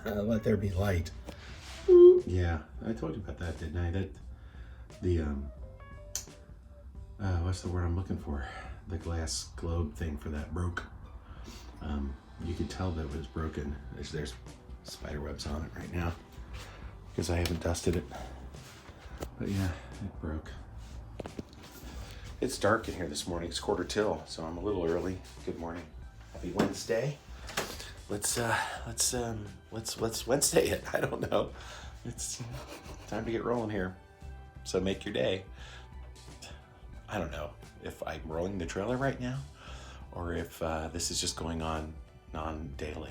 Let there be light. Yeah, I told you about that, didn't I? That the what's the word I'm looking for? The glass globe thing for that broke. You could tell that it was broken. There's spider webs on it right now because I haven't dusted it. But yeah, it broke. It's dark in here this morning. It's 1:45, so I'm a little early. Good morning. Happy Wednesday. Let's Wednesday it. I don't know. It's time to get rolling here. So make your day. I don't know if I'm rolling the trailer right now or if this is just going on daily.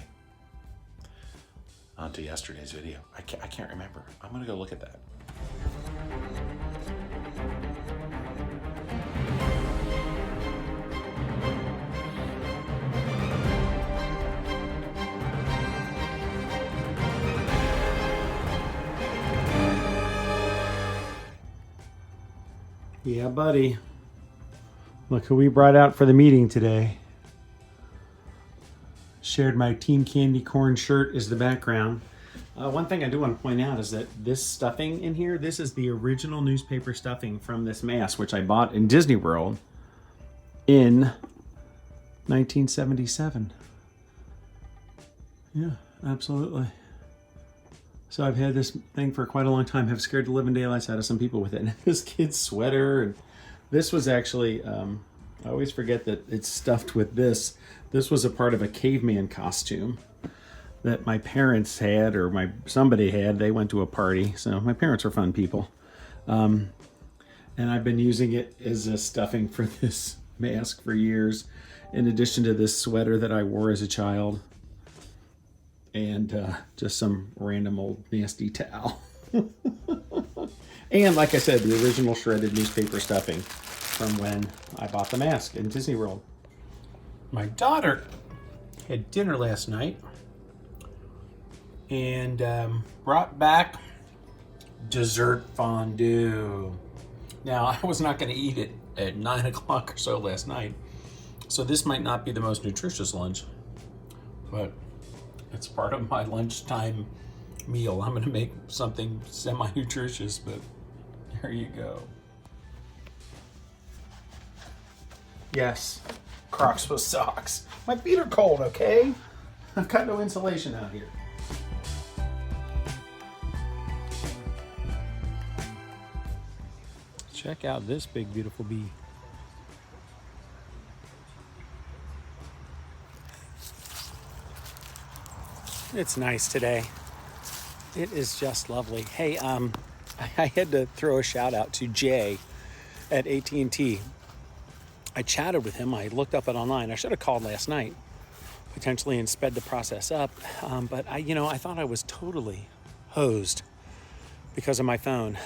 On to yesterday's video. I can't remember. I'm gonna go look at that. Yeah, buddy. Look who we brought out for the meeting today. Shared my Team Candy Corn shirt is the background. One thing I do want to point out is that this stuffing in here, this is the original newspaper stuffing from this mask, which I bought in Disney World in 1977. Yeah, absolutely. So I've had this thing for quite a long time. Have scared the living daylights out of some people with it. And this kid's sweater, and this was actually, I always forget that it's stuffed with this. This was a part of a caveman costume that my parents had, or somebody had. They went to a party, so my parents are fun people. And I've been using it as a stuffing for this mask for years, in addition to this sweater that I wore as a child. And just some random old nasty towel. And like I said, the original shredded newspaper stuffing from when I bought the mask in Disney World. My daughter had dinner last night and brought back dessert fondue. Now, I was not going to eat it at 9 o'clock or so last night, so this might not be the most nutritious lunch, but it's part of my lunchtime meal. I'm going to make something semi-nutritious, but there you go. Yes, Crocs with socks. My feet are cold, okay? I've got no insulation out here. Check out this big, beautiful bee. It's nice today. It is just lovely. Hey, I had to throw a shout out to Jay at AT&T. I chatted with him. I looked up it online. I should have called last night, potentially, and sped the process up. But I thought I was totally hosed because of my phone.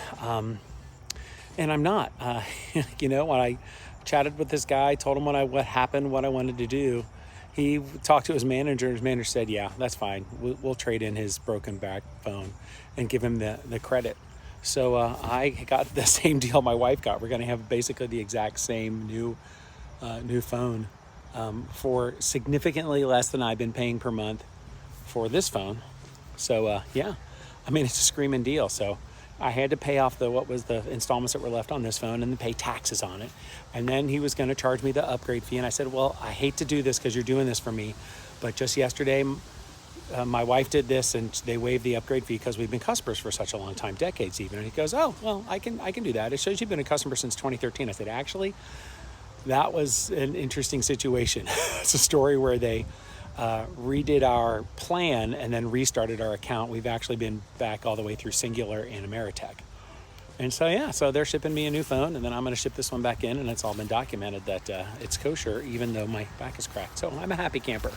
And I'm not. When I chatted with this guy, told him what happened, what I wanted to do, he talked to his manager, and his manager said, yeah, that's fine. We'll trade in his broken back phone and give him the credit. So I got the same deal my wife got. We're going to have basically the exact same new phone for significantly less than I've been paying per month for this phone. So, it's a screaming deal. So I had to pay off the installments that were left on this phone and then pay taxes on it. And then he was going to charge me the upgrade fee. And I said, well, I hate to do this because you're doing this for me. But just yesterday, my wife did this and they waived the upgrade fee because we've been customers for such a long time, decades even. And he goes, oh, well, I can do that. It shows you've been a customer since 2013. I said, actually, that was an interesting situation. It's a story where they redid our plan and then restarted our account. We've actually been back all the way through Singular and Ameritech. And so they're shipping me a new phone, and then I'm going to ship this one back in, and it's all been documented that it's kosher, even though my back is cracked. So I'm a happy camper.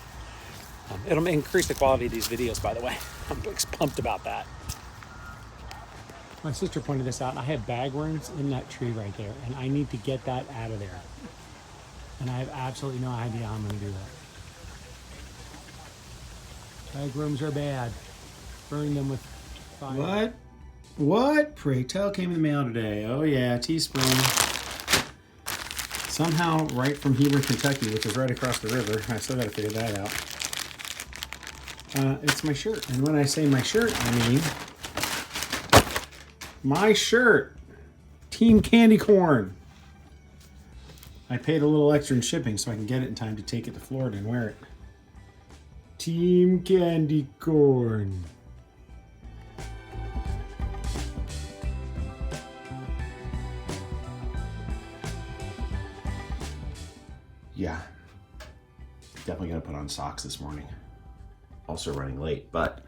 It'll increase the quality of these videos, by the way. I'm pumped about that. My sister pointed this out, and I have bagworms in that tree right there, and I need to get that out of there. And I have absolutely no idea how I'm going to do that. Bagworms are bad. Burn them with fire. What? Pray tell came in the mail today. Oh yeah, teaspoon. Somehow right from Hebron, Kentucky, which is right across the river. I still got to figure that out. It's my shirt. And when I say my shirt, I mean my shirt. Team Candy Corn. I paid a little extra in shipping so I can get it in time to take it to Florida and wear it. Team Candy Corn. Yeah. Definitely gonna put on socks this morning. Also running late, but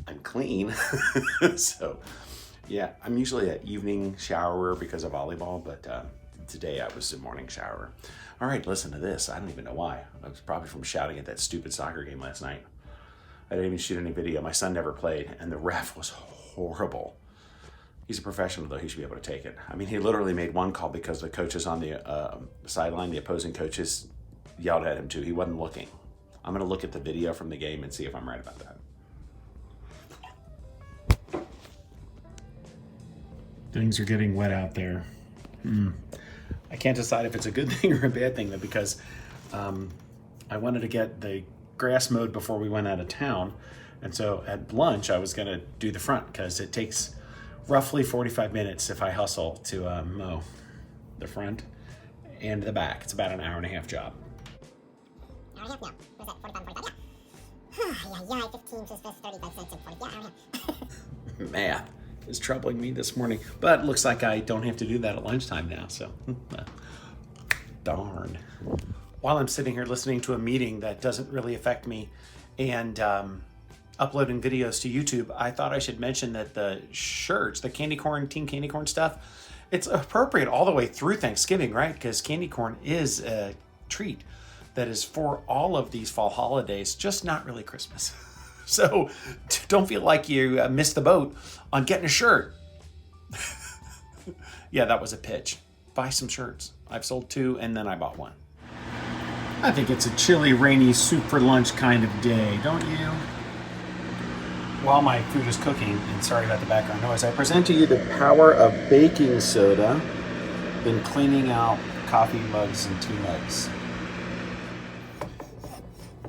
I'm clean. So yeah, I'm usually an evening showerer because of volleyball, but today I was a morning showerer. All right, listen to this. I don't even know why. I was probably from shouting at that stupid soccer game last night. I didn't even shoot any video. My son never played, and the ref was horrible. He's a professional, though. He should be able to take it. I mean, he literally made one call because the coaches on the sideline, the opposing coaches, yelled at him too. He wasn't looking. I'm going to look at the video from the game and see if I'm right about that. Things are getting wet out there. I can't decide if it's a good thing or a bad thing, though, because I wanted to get the grass mowed before we went out of town. And so at lunch, I was going to do the front because it takes roughly 45 minutes if I hustle to mow the front and the back. It's about an hour and a half job. Hour and a half? No. What is that? 45? Yeah. 15 plus 35 cents and 40. Yeah, hour and a half. Math is troubling me this morning, but it looks like I don't have to do that at lunchtime now, so darn. While I'm sitting here listening to a meeting that doesn't really affect me and uploading videos to YouTube, I thought I should mention that the shirts, the candy corn, Team Candy Corn stuff, it's appropriate all the way through Thanksgiving, right? Because candy corn is a treat that is for all of these fall holidays, just not really Christmas. So don't feel like you missed the boat on getting a shirt. Yeah, that was a pitch. Buy some shirts. I've sold 2 and then I bought 1. I think it's a chilly, rainy, soup for lunch kind of day, don't you? While my food is cooking, and sorry about the background noise, I present to you the power of baking soda in cleaning out coffee mugs and tea mugs.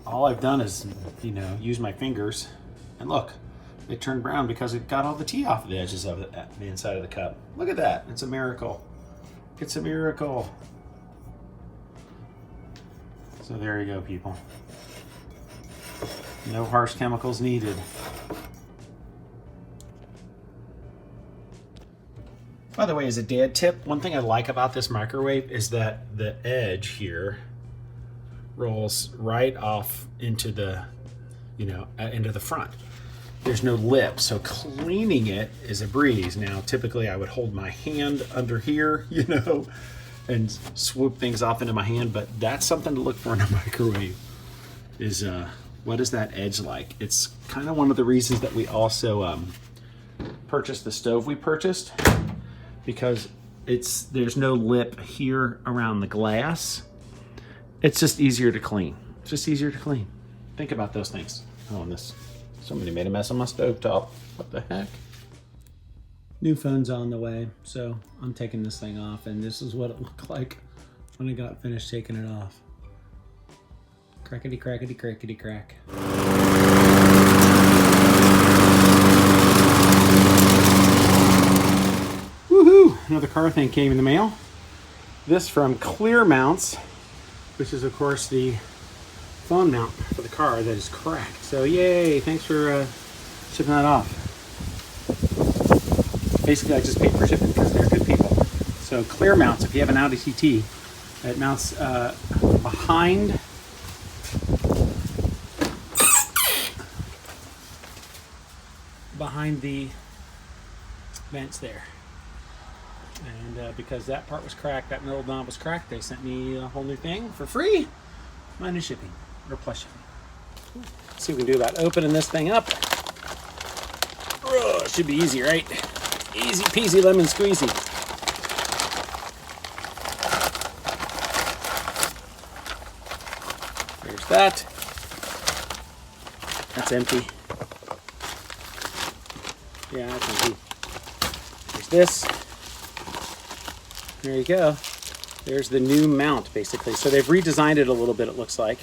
All I've done is, use my fingers, and look, it turned brown because it got all the tea off the edges of the inside of the cup. Look at that. It's a miracle. It's a miracle. So there you go, people. No harsh chemicals needed. By the way, as a dad tip, one thing I like about this microwave is that the edge here rolls right off into the, into the front. There's no lip, so cleaning it is a breeze. Now, typically I would hold my hand under here, and swoop things off into my hand, but that's something to look for in a microwave is what is that edge like? It's kind of one of the reasons that we also purchased the stove we purchased, because there's no lip here around the glass. It's just easier to clean. It's just easier to clean. Think about those things. Oh, and somebody made a mess on my stovetop. What the heck? New phone's on the way, so I'm taking this thing off, and this is what it looked like when I got finished taking it off. Crackety, crackety, crackety, crack. Woohoo! Another car thing came in the mail. This from Clear Mounts, which is of course the phone mount for the car that is cracked. So yay, thanks for shipping that off. Basically I just paid for shipping because they're good people. So Clear Mounts, if you have an Audi TT, it mounts behind the vents there. And because that part was cracked, that middle knob was cracked, they sent me a whole new thing for free, minus shipping, or plus shipping. Let's see if we can do about opening this thing up. Oh, it should be easy, right? Easy peasy lemon squeezy. There's that. That's empty. Yeah, that's empty. There's this. There you go. There's the new mount, basically. So they've redesigned it a little bit, it looks like.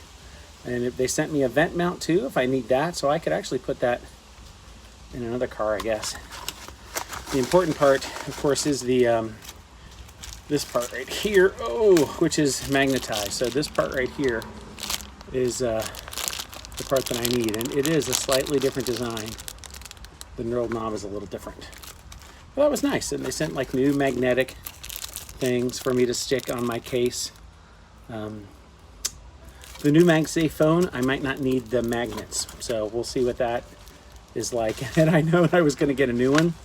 And they sent me a vent mount too, if I need that. So I could actually put that in another car, I guess. The important part, of course, is the this part right here, which is magnetized. So this part right here is the part that I need, and it is a slightly different design. The knurled knob is a little different. Well, that was nice, and they sent like new magnetic things for me to stick on my case. The new MagSafe phone, I might not need the magnets, so we'll see what that is like. And I know I was going to get a new one.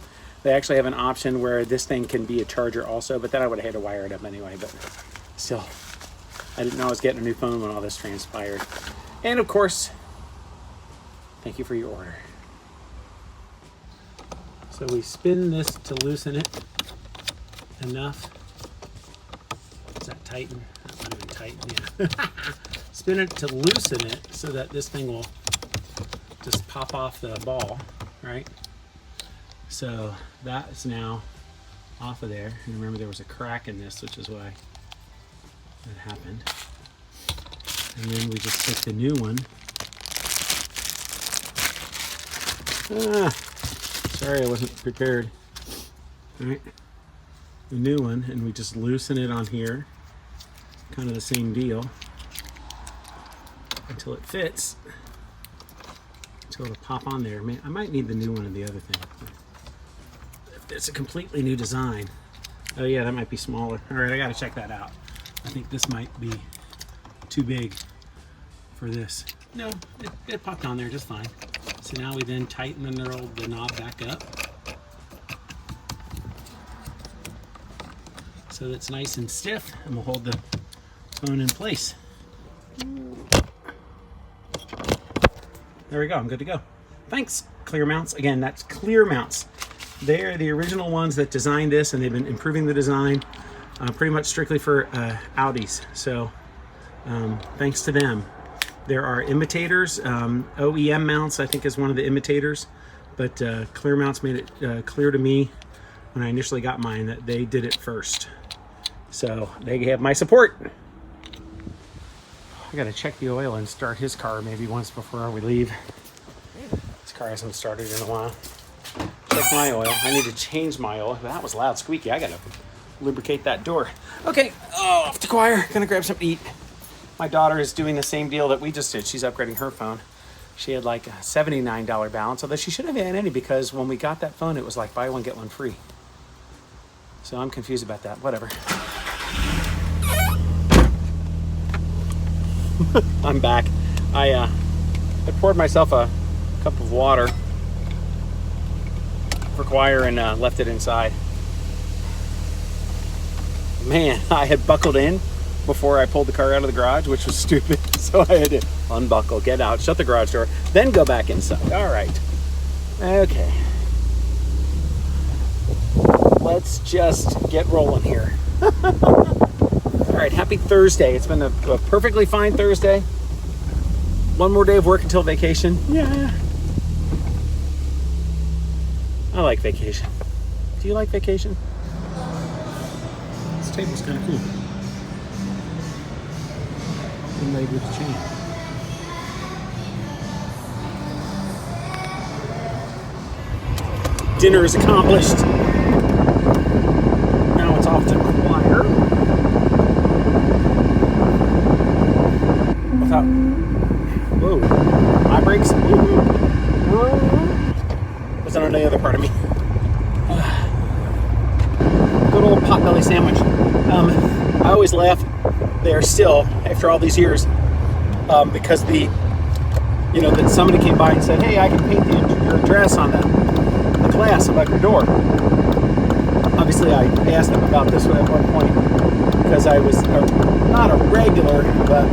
They actually have an option where this thing can be a charger also, but then I would have had to wire it up anyway. But still, I didn't know I was getting a new phone when all this transpired. And of course, thank you for your order. So we spin this to loosen it enough. Does that tighten? That might even tighten, yeah. Spin it to loosen it so that this thing will just pop off the ball, right? So that is now off of there. And remember, there was a crack in this, which is why that happened. And then we just stick the new one. Sorry, I wasn't prepared. All right, the new one, and we just loosen it on here. Kind of the same deal until it fits. Until it'll pop on there. I might need the new one of the other thing. It's a completely new design. Oh yeah, that might be smaller. All right, I gotta check that out. I think this might be too big for this. No, it popped on there just fine. So now we then tighten the knob back up so that it's nice and stiff, and we'll hold the phone in place. There we go, I'm good to go. Thanks, Clear Mounts. Again, that's Clear Mounts. They're the original ones that designed this, and they've been improving the design pretty much strictly for Audis. So thanks to them. There are imitators. OEM Mounts, I think, is one of the imitators. But Clear Mounts made it clear to me when I initially got mine that they did it first. So they have my support. I gotta check the oil and start his car maybe once before we leave. This car hasn't started in a while. Check my oil. I need to change my oil. That was loud, squeaky. I gotta lubricate that door. Okay, off to choir. Gonna grab something to eat. My daughter is doing the same deal that we just did. She's upgrading her phone. She had like a $79 balance, although she should have had any because when we got that phone, it was like buy one, get one free. So I'm confused about that. Whatever. I'm back. I poured myself a cup of water for choir and left it inside. Man, I had buckled in before I pulled the car out of the garage, which was stupid. So I had to unbuckle, get out, shut the garage door, then go back inside. All right. Okay. Let's just get rolling here. All right, happy Thursday. It's been a perfectly fine Thursday. One more day of work until vacation. Yeah. I like vacation. Do you like vacation? This table's kind of cool. Inlaid with a chain. Dinner is accomplished. Now it's off to choir. Without, whoa, my brakes. Wasn't on any other part of me. Good old potbelly sandwich. I always laugh there still after all these years because that somebody came by and said, "Hey, I can paint your address on the glass above your door." Obviously, I asked them about this at one point because I was not a regular, but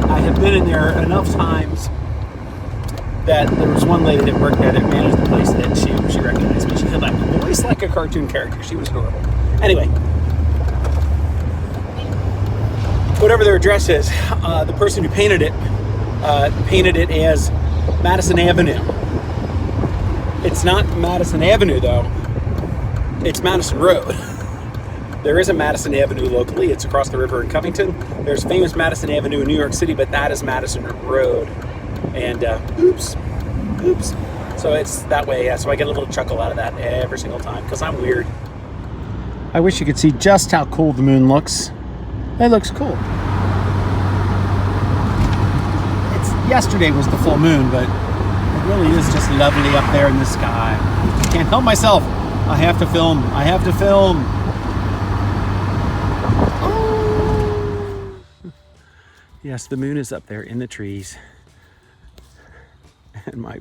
I have been in there enough times that there was one lady that worked there that managed the place that she recognized me. She had like a voice like a cartoon character. She was adorable. Anyway, whatever their address is, the person who painted it as Madison Avenue. It's not Madison Avenue though. It's Madison Road. There is a Madison Avenue locally. It's across the river in Covington. There's famous Madison Avenue in New York City, but that is Madison Road. And oops. So it's that way, yeah. So I get a little chuckle out of that every single time because I'm weird. I wish you could see just how cool the moon looks. It looks cool. Yesterday was the full moon, but it really is just lovely up there in the sky. I can't help myself. I have to film. Yes, the moon is up there in the trees. And my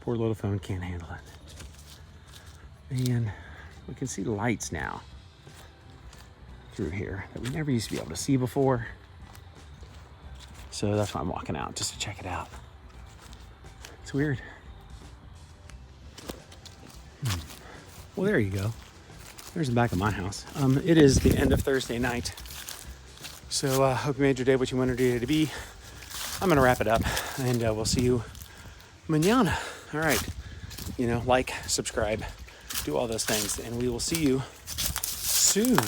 poor little phone can't handle it. And we can see lights now through here that we never used to be able to see before. So that's why I'm walking out, just to check it out. It's weird. Well, there you go. There's the back of my house. It is the end of Thursday night. So hope you made your day what you wanted it to be. I'm gonna wrap it up, and we'll see you mañana. All right, like, subscribe, do all those things, and we will see you soon.